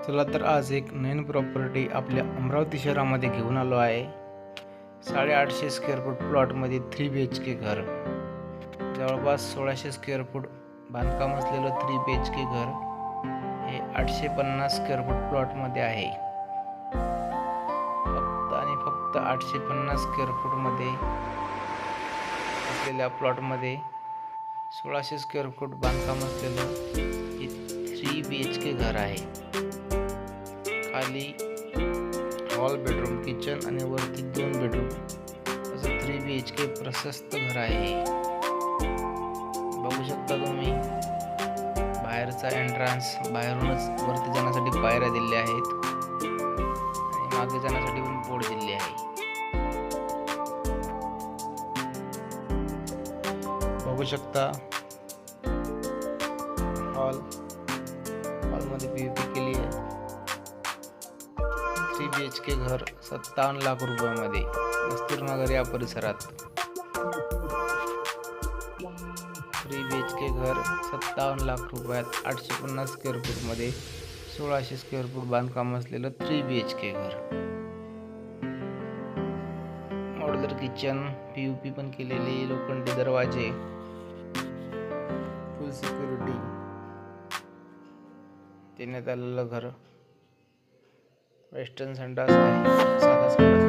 चला तर आज एक नवीन प्रॉपर्टी आपल्या अमरावती शहरामध्ये घेऊन आलो आहे. 850 स्क्वेअर फूट प्लॉटमध्ये 3 BHK घर, जवळपास 1600 स्क्वेअर फूट बांधकाम असलेलं 3 BHK घर हे 850 स्क्वेअर फूट प्लॉटमध्ये आहे. फक्त आणि फक्त 850 स्क्वेअर फूटमध्ये असलेल्या प्लॉटमध्ये 1600 स्क्वेअर फूट बांधकाम असलेलं हे 3 BHK घर आहे. खाली हॉल, बेडरूम, किचन आणि वरती 2 बेडरूम असं 3 BHK प्रशस्त घर आहे. बघू शकता तुम्ही बाहेरचा एंट्रन्स, बाहेरूनच वरती जाण्यासाठी पायऱ्या दिलेल्या आहेत आणि मागे जाण्यासाठी पण बोर्ड दिले आहे. बघू शकता हॉलमध्ये POP केली आहे. 3 BHK घर 57 लाख रुपयामध्ये कस्तुरनगर या परिसरात. 3 BHK घर 57 लाख रुपयात 850 स्क्वेअर फूटमध्ये 1600 स्क्वेअर फूट बांधकाम असलेलं 3 BHK घर. मॉड्युलर किचन, POP पण केलेली, लोखंडी दरवाजे, फुल सिक्युरिटी देण्यात आलेलं घर. वेस्टर्न संडास आहे, साधा संडास